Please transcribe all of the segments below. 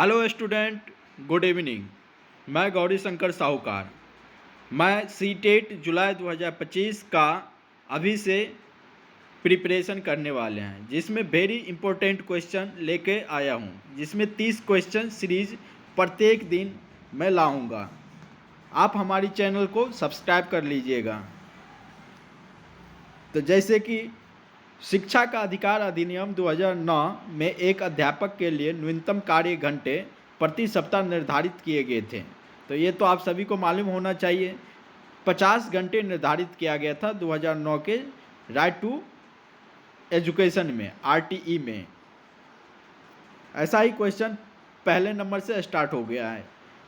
Hello student, good evening. मैं गौरी शंकर साहूकार। मैं सीटेट जुलाई 2025 का अभी से प्रिपरेशन करने वाले हैं, जिसमें वेरी इंपॉर्टेंट क्वेश्चन लेके आया हूं, जिसमें 30 क्वेश्चन सीरीज प्रत्येक दिन मैं लाऊंगा। आप हमारी चैनल को सब्सक्राइब कर लीजिएगा। तो जैसे कि शिक्षा का अधिकार अधिनियम 2009 में एक अध्यापक के लिए न्यूनतम कार्य घंटे प्रति सप्ताह निर्धारित किए गए थे। तो ये तो आप सभी को मालूम होना चाहिए। 50 घंटे निर्धारित किया गया था 2009 के राइट टू एजुकेशन में, आरटीई में। ऐसा ही क्वेश्चन पहले नंबर से स्टार्ट हो गया है।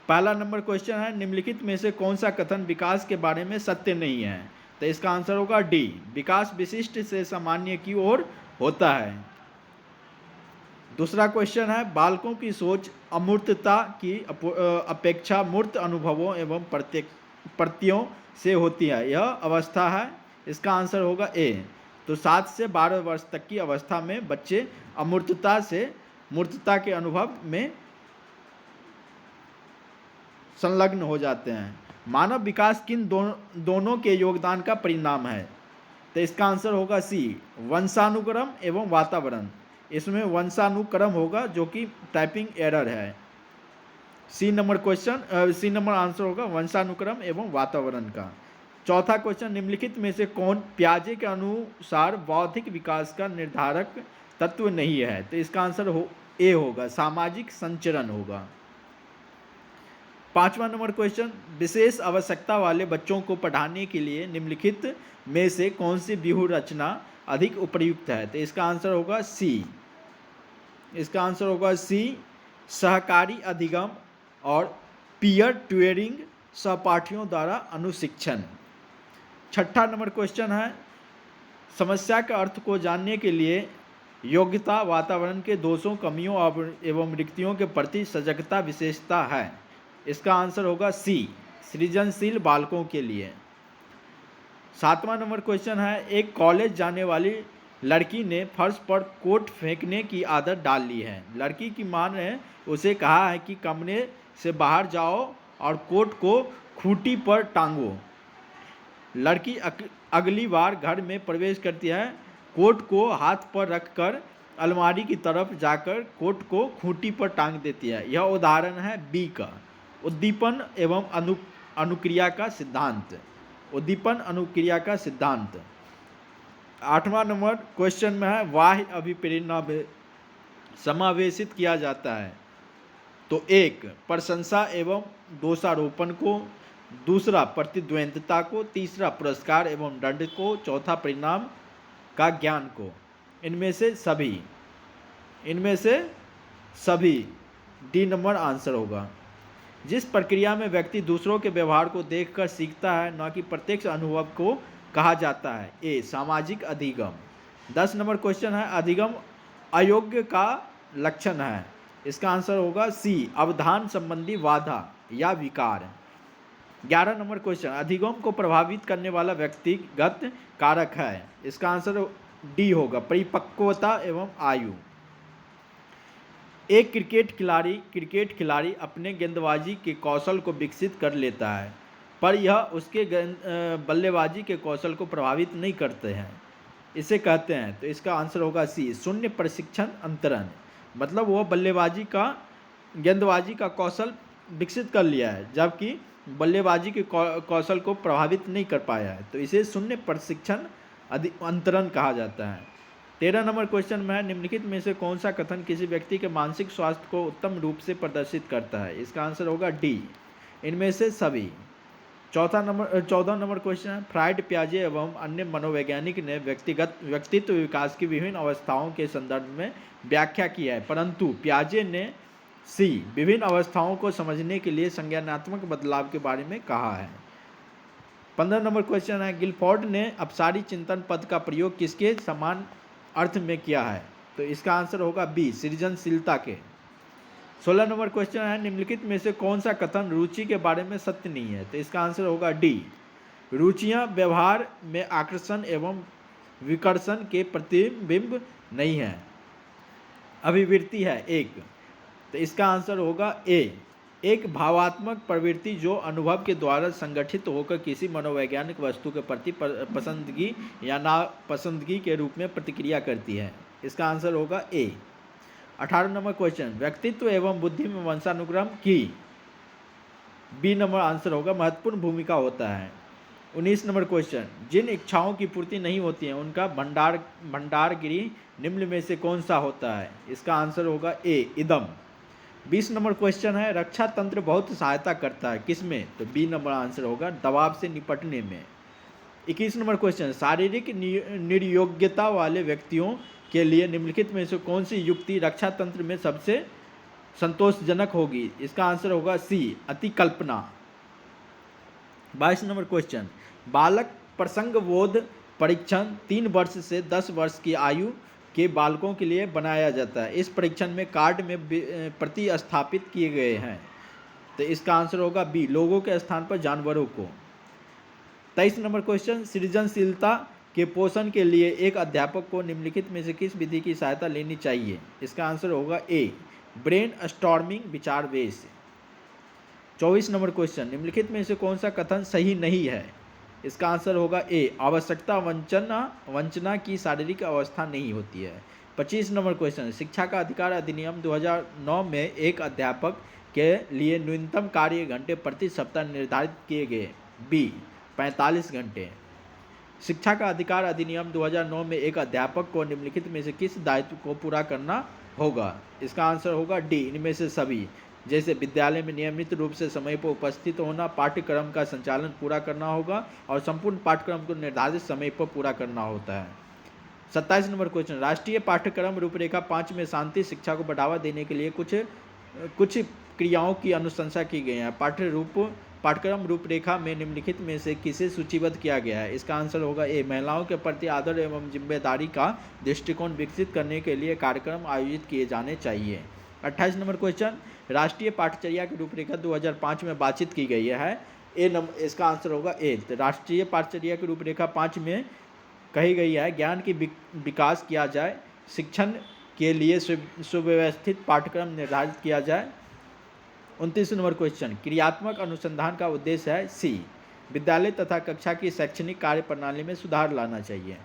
पहला नंबर क्वेश्चन है, निम्नलिखित में से कौन सा कथन विकास के बारे में सत्य नहीं है? तो इसका आंसर होगा डी, विकास विशिष्ट से सामान्य की ओर होता है। दूसरा क्वेश्चन है, बालकों की सोच अमूर्तता की अपेक्षा मूर्त अनुभवों एवं प्रतियों से होती है, यह अवस्था है। इसका आंसर होगा ए। तो 7 से 12 वर्ष तक की अवस्था में बच्चे अमूर्तता से मूर्तता के अनुभव में संलग्न हो जाते हैं। मानव विकास किन दोनों के योगदान का परिणाम है? तो इसका आंसर होगा सी, वंशानुक्रम एवं वातावरण। इसमें वंशानुक्रम होगा, जो कि टाइपिंग एरर है। सी नंबर आंसर होगा वंशानुक्रम एवं वातावरण का। चौथा क्वेश्चन, निम्नलिखित में से कौन पियाजे के अनुसार बौद्धिक विकास का निर्धारक तत्व नहीं है? तो इसका आंसर ए होगा, सामाजिक संचरण होगा। पांचवा नंबर क्वेश्चन, विशेष आवश्यकता वाले बच्चों को पढ़ाने के लिए निम्नलिखित में से कौन सी व्यूह रचना अधिक उपयुक्त है? तो इसका आंसर होगा सी। इसका आंसर होगा सी, सहकारी अधिगम और पीयर ट्यूरिंग, सहपाठियों द्वारा अनुशिक्षण। छठा नंबर क्वेश्चन है, समस्या के अर्थ को जानने के लिए योग्यता वातावरण के दोषों, कमियों एवं रिक्तियों के प्रति सजगता विशेषता है। इसका आंसर होगा सी, सृजनशील बालकों के लिए। सातवां नंबर क्वेश्चन है, एक कॉलेज जाने वाली लड़की ने फर्श पर कोट फेंकने की आदत डाल ली है। लड़की की मां ने उसे कहा है कि कमरे से बाहर जाओ और कोट को खूंटी पर टांगो। लड़की अगली बार घर में प्रवेश करती है, कोट को हाथ पर रखकर अलमारी की तरफ जाकर कोट को खूंटी पर टांग देती है। यह उदाहरण है बी का, उद्दीपन एवं अनुक्रिया का सिद्धांत। उद्दीपन अनुक्रिया का सिद्धांत। आठवां नंबर क्वेश्चन में है, बाह्य अभिप्रेरणा में समावेशित किया जाता है। तो एक, प्रशंसा एवं दोषारोपण को, दूसरा प्रतिद्वंद्विता को, तीसरा पुरस्कार एवं दंड को, चौथा परिणाम का ज्ञान को। इनमें से सभी डी नंबर आंसर होगा। जिस प्रक्रिया में व्यक्ति दूसरों के व्यवहार को देखकर सीखता है, न कि प्रत्यक्ष अनुभव को कहा जाता है ए, सामाजिक अधिगम। 10 नंबर क्वेश्चन है, अधिगम अयोग्य का लक्षण है। इसका आंसर होगा सी, अवधान संबंधी बाधा या विकार। 11 नंबर क्वेश्चन, अधिगम को प्रभावित करने वाला व्यक्तिगत कारक है। इसका आंसर डी होगा, परिपक्वता एवं आयु। एक क्रिकेट खिलाड़ी अपने गेंदबाजी के कौशल को विकसित कर लेता है, पर यह उसके बल्लेबाजी के कौशल को प्रभावित नहीं करते हैं। इसे कहते हैं, तो इसका आंसर होगा सी, शून्य प्रशिक्षण अंतरण। मतलब वह गेंदबाजी का कौशल विकसित कर लिया है, जबकि बल्लेबाजी के कौशल को प्रभावित नहीं कर पाया है। तो इसे शून्य प्रशिक्षण अंतरण कहा जाता है। 13 नंबर क्वेश्चन में है, निम्नलिखित में से कौन सा कथन किसी व्यक्ति के मानसिक स्वास्थ्य को उत्तम रूप से प्रदर्शित करता है? इसका आंसर होगा डी, इनमें से सभी। 14 नंबर क्वेश्चन है, फ्राइड, पियाजे एवं अन्य मनोवैज्ञानिक ने व्यक्तित्व विकास की विभिन्न अवस्थाओं के संदर्भ में व्याख्या की है, परंतु पियाजे ने सी, विभिन्न अवस्थाओं को समझने के लिए संज्ञानात्मक बदलाव के बारे में कहा है। 15 नंबर क्वेश्चन है, गिलफोर्ड ने अपसारी चिंतन पद का प्रयोग किसके समान अर्थ में किया है? तो इसका आंसर होगा बी, सृजनशीलता के। 16 नंबर क्वेश्चन है, निम्नलिखित में से कौन सा कथन रुचि के बारे में सत्य नहीं है? तो इसका आंसर होगा डी, रुचियां व्यवहार में आकर्षण एवं विकर्षण के प्रतिबिंब नहीं है, अभिवृत्ति है। एक, तो इसका आंसर होगा ए। एक भावात्मक प्रवृत्ति जो अनुभव के द्वारा संगठित होकर किसी मनोवैज्ञानिक वस्तु के प्रति पसंदगी या नापसंदगी के रूप में प्रतिक्रिया करती है। इसका आंसर होगा ए। 18 नंबर क्वेश्चन, व्यक्तित्व एवं बुद्धि में वंशानुक्रम की बी नंबर आंसर होगा महत्वपूर्ण भूमिका होता है। 19 नंबर क्वेश्चन, जिन इच्छाओं की पूर्ति नहीं होती है उनका भंडारगिरी निम्न में से कौन सा होता है? इसका आंसर होगा ए इदम। 20 नंबर क्वेश्चन है, रक्षा तंत्र बहुत सहायता करता है किसमें? तो बी नंबर आंसर होगा दबाव से निपटने में। 21 नंबर क्वेश्चन, शारीरिक निर्योग्यता वाले व्यक्तियों के लिए निम्नलिखित में से कौन सी युक्ति रक्षा तंत्र में सबसे संतोषजनक होगी? इसका आंसर होगा सी अतिकल्पना। 22 नंबर क्वेश्चन, बालक प्रसंगबोध परीक्षण 3 वर्ष से 10 वर्ष की आयु के बालकों के लिए बनाया जाता है। इस परीक्षण में कार्ड में प्रतिस्थापित किए गए हैं। तो इसका आंसर होगा बी लोगों के स्थान पर जानवरों को। 23 नंबर क्वेश्चन, सृजनशीलता के पोषण के लिए एक अध्यापक को निम्नलिखित में से किस विधि की सहायता लेनी चाहिए? इसका आंसर होगा ए ब्रेन स्टॉर्मिंग विचार वेश। 24 नंबर क्वेश्चन, निम्नलिखित में से कौन सा कथन सही नहीं है? इसका आंसर होगा ए आवश्यकता वंचना की शारीरिक अवस्था नहीं होती है। 25 नंबर क्वेश्चन, शिक्षा का अधिकार अधिनियम 2009 में एक अध्यापक के लिए न्यूनतम कार्य घंटे प्रति सप्ताह निर्धारित किए गए। बी 45 घंटे। शिक्षा का अधिकार अधिनियम 2009 में एक अध्यापक को निम्नलिखित में से किस दायित्व को पूरा करना होगा? इसका आंसर होगा डी इनमें से सभी, जैसे विद्यालय में नियमित रूप से समय पर उपस्थित होना, पाठ्यक्रम का संचालन पूरा करना होगा और संपूर्ण पाठ्यक्रम को निर्धारित समय पर पूरा करना होता है। 27 नंबर क्वेश्चन, राष्ट्रीय पाठ्यक्रम रूपरेखा 5 में शांति शिक्षा को बढ़ावा देने के लिए कुछ क्रियाओं की अनुशंसा की गई है। पाठ्यक्रम रूपरेखा में निम्नलिखित में से किसे सूचीबद्ध किया गया है? इसका आंसर होगा ए महिलाओं के प्रति आदर एवं जिम्मेदारी का दृष्टिकोण विकसित करने के लिए कार्यक्रम आयोजित किए जाने चाहिए। 28 नंबर क्वेश्चन, राष्ट्रीय पाठचर्या की रूपरेखा 2005 में बातचीत की गई है। इसका आंसर होगा ए। राष्ट्रीय पाठचर्या की रूपरेखा 5 में कही गई है ज्ञान की विकास किया जाए, शिक्षण के लिए सुव्यवस्थित पाठ्यक्रम निर्धारित किया जाए। 29 नंबर क्वेश्चन, क्रियात्मक अनुसंधान का उद्देश्य है सी विद्यालय तथा कक्षा की शैक्षणिक कार्य प्रणाली में सुधार लाना चाहिए।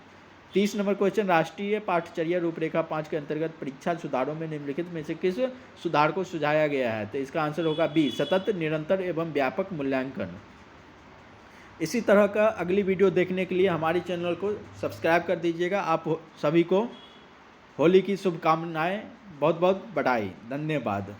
30 नंबर क्वेश्चन, राष्ट्रीय पाठचर्या रूपरेखा 5 के अंतर्गत परीक्षा सुधारों में निम्नलिखित में से किस सुधार को सुझाया गया है? तो इसका आंसर होगा बी सतत निरंतर एवं व्यापक मूल्यांकन। इसी तरह का अगली वीडियो देखने के लिए हमारी चैनल को सब्सक्राइब कर दीजिएगा। आप सभी को होली की शुभकामनाएं, बहुत बहुत बधाई, धन्यवाद।